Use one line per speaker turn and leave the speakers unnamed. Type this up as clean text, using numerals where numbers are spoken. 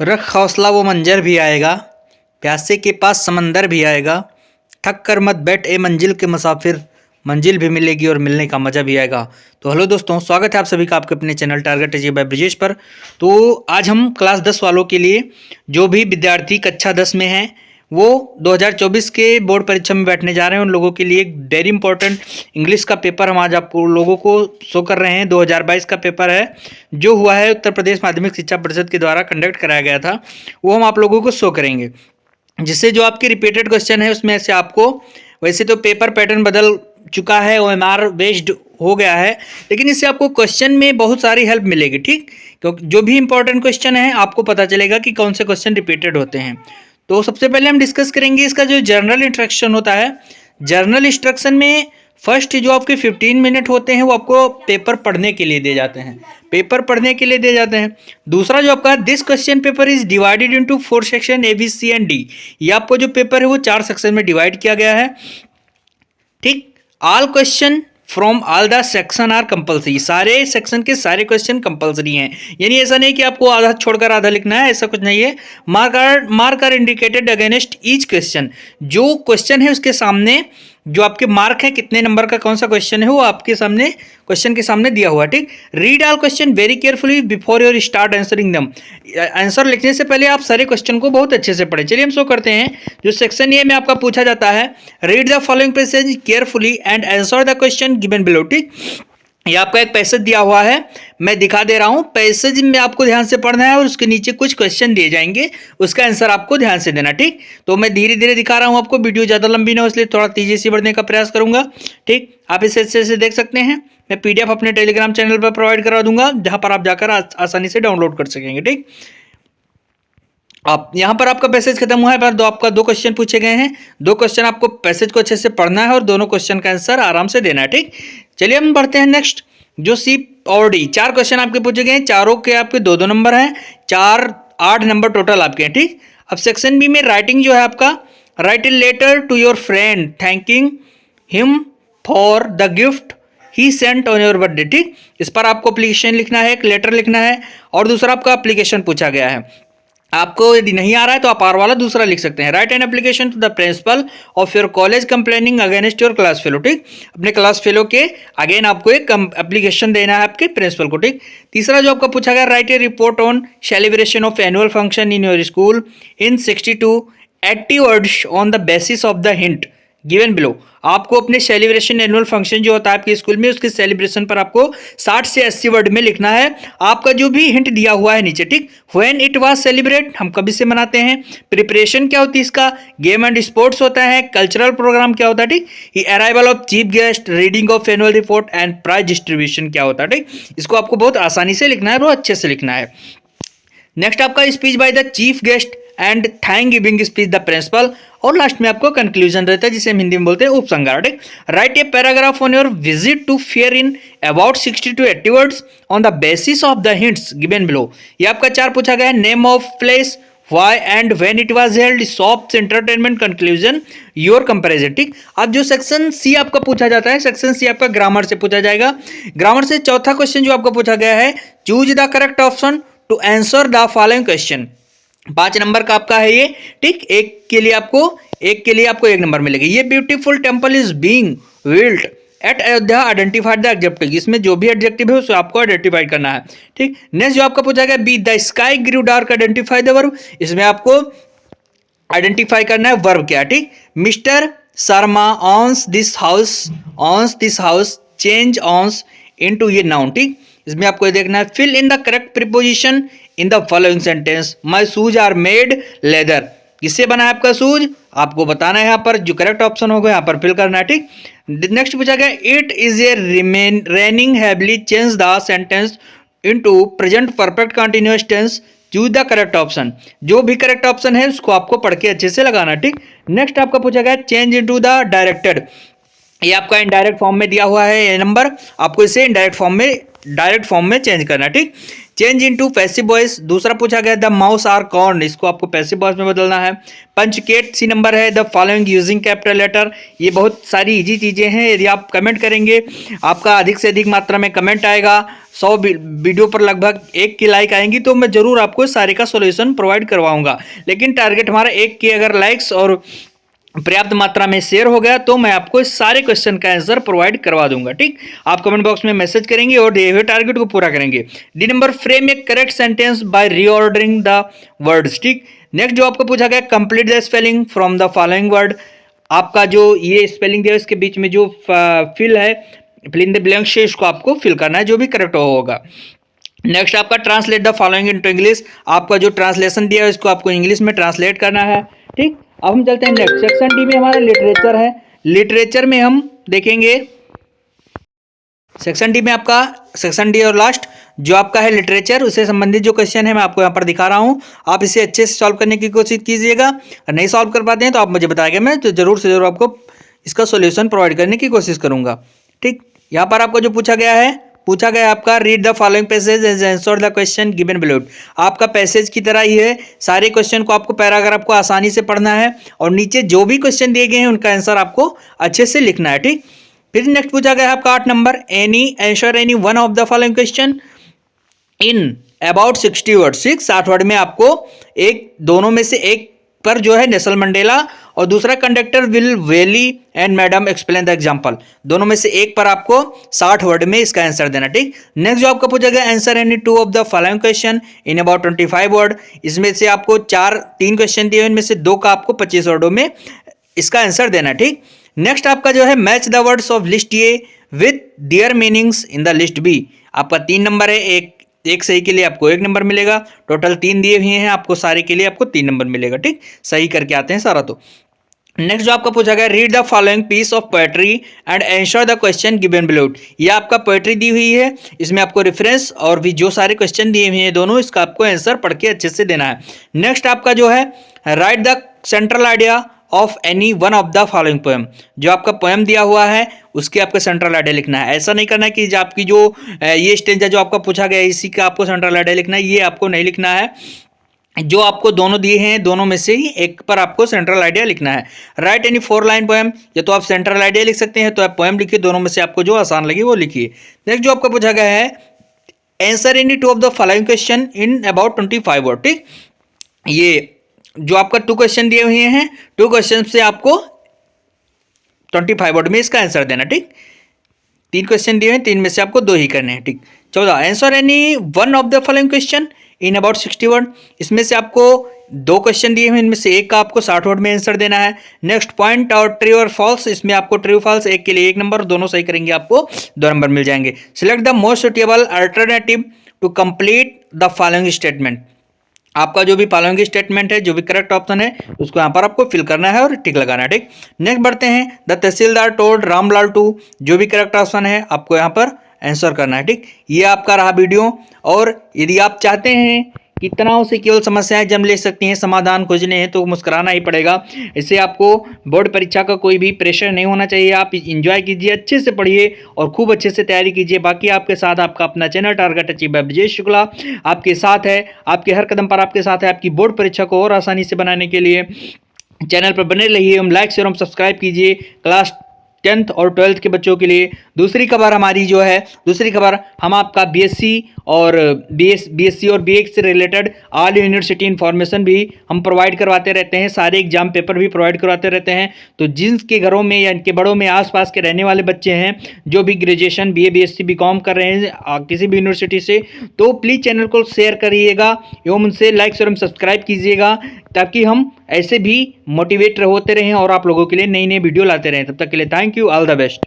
रख हौसला वो मंजर भी आएगा, प्यासे के पास समंदर भी आएगा, थक कर मत बैठ ए मंजिल के मुसाफिर, मंजिल भी मिलेगी और मिलने का मज़ा भी आएगा। तो हेलो दोस्तों, स्वागत है आप सभी का आपके अपने channel target achieve by Brijesh पर। तो आज हम क्लास 10 वालों के लिए, जो भी विद्यार्थी कक्षा 10 में हैं वो 2024 के बोर्ड परीक्षा में बैठने जा रहे हैं, उन लोगों के लिए एक वेरी इंपॉर्टेंट इंग्लिश का पेपर हम आज आपको लोगों को शो कर रहे हैं। 2022 का पेपर है जो हुआ है उत्तर प्रदेश माध्यमिक शिक्षा परिषद के द्वारा कंडक्ट कराया गया था, वो हम आप लोगों को शो करेंगे। जिससे जो आपके रिपीटेड क्वेश्चन है उसमें से आपको, वैसे तो पेपर पैटर्न बदल चुका है, OMR बेस्ड हो गया है, लेकिन इससे आपको क्वेश्चन में बहुत सारी हेल्प मिलेगी। ठीक, क्योंकि जो भी इंपॉर्टेंट क्वेश्चन है आपको पता चलेगा कि कौन से क्वेश्चन रिपीटेड होते हैं। तो सबसे पहले हम डिस्कस करेंगे इसका जो जर्नल इंस्ट्रक्शन होता है। जर्नल इंस्ट्रक्शन में फर्स्ट जो आपके 15 मिनट होते हैं वो आपको पेपर पढ़ने के लिए दिए जाते हैं, पेपर पढ़ने के लिए दिए जाते हैं। दूसरा जो आपका this question paper is divided into 4 section A B C and D। ये आपको जो पेपर है वो 4 सेक्शन में डिवाइड किया गया है। ठीक, all question from all the section are compulsory, सारे सेक्शन के सारे क्वेश्चन कंपल्सरी हैं। यानी ऐसा नहीं कि आपको आधा छोड़कर आधा लिखना है, ऐसा कुछ नहीं है। Mark are indicated against each question, जो क्वेश्चन है उसके सामने जो आपके मार्क है, कितने नंबर का कौन सा क्वेश्चन है वो आपके सामने क्वेश्चन के सामने दिया हुआ है। ठीक, read all question very carefully before your start answering them. Answer लिखने से पहले आप सारे क्वेश्चन को बहुत अच्छे से पढ़ें। चलिए हम शो करते हैं। जो सेक्शन ए में आपका पूछा जाता है, read the following passage carefully and answer the question given below. ठीक, ये आपका एक पैसेज दिया हुआ है, मैं दिखा दे रहा हूँ। पैसेज में आपको ध्यान से पढ़ना है और उसके नीचे कुछ क्वेश्चन दिए जाएंगे, उसका आंसर आपको ध्यान से देना। ठीक, तो मैं धीरे धीरे दिखा रहा हूँ आपको, वीडियो ज़्यादा लंबी ना हो इसलिए थोड़ा तेजी से बढ़ने का प्रयास करूंगा। ठीक, आप इसे अच्छे से देख सकते हैं। मैं PDF अपने टेलीग्राम चैनल पर प्रोवाइड करा दूंगा, जहाँ पर आप जाकर आसानी से डाउनलोड कर सकेंगे। ठीक, आप यहाँ पर आपका पैसेज खत्म हुआ है, पर आपका 2 क्वेश्चन पूछे गए हैं। 2 क्वेश्चन आपको पैसेज को अच्छे से पढ़ना है और दोनों क्वेश्चन का आंसर आराम से देना है। ठीक, चलिए हम बढ़ते हैं नेक्स्ट। जो C और D 4 क्वेश्चन आपके पूछे गए हैं, चारों के आपके 2-2 नंबर हैं, 8 नंबर टोटल आपके हैं। ठीक, अब सेक्शन B में राइटिंग जो है आपका, write a letter to your friend thanking him for the gift he sent on your birthday. ठीक, इस पर आपको एप्लीकेशन लिखना है, एक लेटर लिखना है, और दूसरा आपका एप्लीकेशन पूछा गया है। आपको यदि नहीं आ रहा है तो आप आर वाला दूसरा लिख सकते हैं। Write an application to the principal of your college complaining against your class fellow. ठीक, अपने क्लास फेलो के अगेन आपको एक एप्लीकेशन देना है आपके प्रिंसिपल को। ठीक, तीसरा जो आपका पूछा गया, right A report on celebration of annual function in your school in 60 to 80 words on the basis of the hint given below. आपको अपने सेलिब्रेशन एनुअल फंक्शन जो होता है आपके स्कूल में, उसके सेलिब्रेशन पर आपको 60 से 80 वर्ड में लिखना है, आपका जो भी हिंट दिया हुआ है नीचे। ठीक, व्हेन इट वाज सेलिब्रेट, हम कभी से मनाते हैं। प्रिपरेशन क्या होती है इसका, गेम एंड स्पोर्ट्स होता है। कल्चरल प्रोग्राम क्या होता है, ठीक, arrival of chief guest, reading of annual report and prize distribution क्या होता है। ठीक, इसको आपको बहुत आसानी से लिखना है, बहुत अच्छे से लिखना है। नेक्स्ट आपका speech by the chief guest and thank giving speech the principal, और लास्ट में आपको कंक्लूजन रहता है जिसे हम हिंदी में बोलते हैं उपसंहार। ठीक, write a paragraph on your visit to fair in about 60 to 80 words on the basis of the hints given below. ये आपका 4 पूछा गया है। Name of place, why and when it was held, shops, entertainment, conclusion, your comparison. ठीक, अब जो section C आपका पूछा जाता है, सेक्शन C आपका ग्रामर से पूछा जाएगा। ग्रामर से चौथा क्वेश्चन जो आपको पूछा गया है, choose the correct option to answer the following question. 5 number का आपका है ये। ठीक, एक के लिए आपको 1 नंबर मिलेगा। ये beautiful temple is being built at Ayodhya, identified the adjective. इसमें जो भी एडजेक्टिव है उसको आपको आइडेंटिफाई करना है। ठीक, नेक्स्ट जो आपका पूछा गया, be the sky grew dark, identify the verb. इसमें आपको आइडेंटिफाई करना है वर्ब क्या। ठीक, mister Sharma owns this house change owns into ये नाउन। ठीक, इसमें आपको देखना है, fill in the correct preposition in the following sentence. My shoes are made leather, किससे बना है आपका शूज, आपको बताना है यहाँ पर, जो करेक्ट ऑप्शन होगा यहाँ पर फिल करना है। ठीक, नेक्स्ट पूछा गया, it is a raining heavily, change the sentence into present perfect continuous tense, choose the correct option. जो भी करेक्ट ऑप्शन है उसको आपको पढ़ के अच्छे से लगाना। ठीक, नेक्स्ट आपका पूछा गया, चेंज इनटू द डायरेक्टेड। ये आपका इनडायरेक्ट फॉर्म में दिया हुआ है ये नंबर, आपको इसे इनडायरेक्ट फॉर्म में डायरेक्ट फॉर्म में चेंज करना है, ठीक। चेंज इनटू पैसिव वॉइस, दूसरा पूछा गया द माउस आर कॉर्न, इसको आपको पैसिव वॉइस में बदलना है। पंचकेट सी नंबर है the following using capital letter, ये बहुत सारी इजी चीज़ें हैं। यदि आप कमेंट करेंगे आपका अधिक से अधिक मात्रा में कमेंट आएगा, 100 वीडियो पर लगभग 1 की लाइक आएंगी तो मैं जरूर आपको सारे का सोल्यूशन प्रोवाइड करवाऊंगा। लेकिन टारगेट हमारा 1 की अगर लाइक्स और पर्याप्त मात्रा में शेयर हो गया तो मैं आपको इस सारे क्वेश्चन का आंसर प्रोवाइड करवा दूंगा, ठीक। आप कमेंट बॉक्स में मैसेज करेंगे और दिए हुए टारगेट को पूरा करेंगे। D number frame A correct sentence by reordering the words, ठीक। नेक्स्ट जो आपको पूछा गया complete the spelling from the following word, आपका जो ये स्पेलिंग दिया इसके बीच में जो फिल है फिल इन द ब्लैंक से इसको आपको फिल करना है, जो भी करेक्ट होगा। नेक्स्ट आपका translate the following into English, आपका जो ट्रांसलेशन दिया है इसको आपको इंग्लिश में ट्रांसलेट करना है, ठीक। अब हम चलते हैं नेक्स्ट सेक्शन डी में, हमारा लिटरेचर है। लिटरेचर में हम देखेंगे सेक्शन डी में आपका सेक्शन डी और लास्ट जो आपका है लिटरेचर, उससे संबंधित जो क्वेश्चन है मैं आपको यहाँ पर दिखा रहा हूँ। आप इसे अच्छे से सॉल्व करने की कोशिश कीजिएगा, अगर नहीं सॉल्व कर पाते हैं तो आप मुझे बताएंगे, मैं तो जरूर से जरूर आपको इसका सोल्यूशन प्रोवाइड करने की कोशिश करूँगा, ठीक। यहाँ पर आपको जो पूछा गया आपका read the following passage and answer the question given below. आपका पैसेज की तरह ही है, सारे क्वेश्चन को आपको पैराग्राफ को आसानी से पढ़ना है और नीचे जो भी क्वेश्चन दिए गए हैं उनका आंसर आपको अच्छे से लिखना है, ठीक। फिर नेक्स्ट पूछा गया है आपका 8 number any answer any one of the following question in about 60 word, 60 word में आपको दोनों में से एक पर जो है नेल्सन मंडेला और दूसरा कंडक्टर विल वेली and madam explain the example, दोनों में से एक पर आपको 60 वर्ड में इसका आंसर देना, ठीक। नेक्स्ट जो आपका पूछा गया answer any 2 of the following question in about 25 word, इसमें से आपको 3 क्वेश्चन दिए, इनमें से 2 का आपको 25 वर्डों में इसका आंसर देना, ठीक। नेक्स्ट आपका जो है match the words of list A with their meanings in the list B, आपका 3 नंबर है, एक सही के लिए आपको 1 नंबर मिलेगा, टोटल 3 दिए हुए हैं आपको, सारे के लिए आपको 3 नंबर मिलेगा, ठीक। सही करके आते हैं सारा। तो नेक्स्ट जो आपका पूछा गया read the following piece of poetry and answer the question given below, ये आपका पोएट्री दी हुई है, इसमें आपको रेफरेंस और भी जो सारे क्वेश्चन दिए हुए हैं दोनों, इसका आपको आंसर पढ़ के अच्छे से देना है। नेक्स्ट आपका जो है right the central idea of any one of the following poem, जो आपका पोएम दिया हुआ है उसके आपको सेंट्रल आइडिया लिखना है। ऐसा नहीं करना है कि जो आपकी जो ये स्टेंजा जो आपका पूछा गया इसी का आपको सेंट्रल आइडिया लिखना है, ये आपको नहीं लिखना है। जो आपको दोनों दिए हैं दोनों में से ही एक पर आपको सेंट्रल आइडिया लिखना है। राइट एनी 4 लाइन पोएम, या तो आप सेंट्रल आइडिया लिख सकते हैं तो आप पोएम लिखिए, दोनों में से आपको जो आसान लगे वो लिखिए। नेक्स्ट जो आपका पूछा गया है answer any 2 of the following question in about 25 word, ठीक। ये जो आपका 2 क्वेश्चन दिए हुए हैं, 2 क्वेश्चन से आपको 25 वर्ड में इसका आंसर देना, ठीक। 3 क्वेश्चन दिए हैं, 3 में से आपको 2 ही करने हैं, ठीक। 14 answer any one of the following question in about 60 word, इसमें से आपको 2 क्वेश्चन दिए हैं, इनमें से एक का आपको 60 वर्ड में आंसर देना है। नेक्स्ट पॉइंट और ट्रू और फॉल्स, इसमें आपको ट्रू फॉल्स एक के लिए 1 नंबर, दोनों सही करेंगे आपको 2 नंबर मिल जाएंगे। Select the most suitable alternative to complete the following statement, आपका जो भी फॉलोइंग स्टेटमेंट है, जो भी करेक्ट ऑप्शन है उसको यहाँ पर आपको फिल करना है और टिक लगाना है, ठीक। नेक्स्ट बढ़ते हैं the tehsildar told Ramlal to, जो भी करेक्ट ऑप्शन है आपको यहाँ पर आंसर करना है, ठीक। ये आपका रहा वीडियो, और यदि आप चाहते हैं कि तनाव से केवल समस्याएं जन्म ले सकती हैं, समाधान खोजने हैं तो मुस्कुराना ही पड़ेगा। इससे आपको बोर्ड परीक्षा का कोई भी प्रेशर नहीं होना चाहिए, आप इंजॉय कीजिए, अच्छे से पढ़िए और खूब अच्छे से तैयारी कीजिए। बाकी आपके साथ आपका अपना channel target achiever Brajesh Shukla आपके साथ है, आपके हर कदम पर आपके साथ है। आपकी बोर्ड परीक्षा को और आसानी से बनाने के लिए चैनल पर बने रहिए, हम लाइक शेयर सब्सक्राइब कीजिए। क्लास 10th और 12th के बच्चों के लिए दूसरी खबर हमारी जो है, दूसरी खबर हम आपका बीएससी और बीएससी और बीएड से रिलेटेड ऑल यूनिवर्सिटी इन्फॉर्मेशन भी हम प्रोवाइड करवाते रहते हैं, सारे एग्जाम पेपर भी प्रोवाइड करवाते रहते हैं। तो जिनके घरों में या इनके बड़ों में आसपास के रहने वाले बच्चे हैं जो भी ग्रेजुएशन बीए बीएससी बीकॉम कर रहे हैं किसी भी यूनिवर्सिटी से, तो प्लीज़ चैनल को शेयर करिएगा एवं उनसे लाइक शेयर सब्सक्राइब कीजिएगा, ताकि हम ऐसे भी मोटिवेट होते रहें और आप लोगों के लिए नई नई वीडियो लाते रहें। तब तक के लिए thank you, all the best.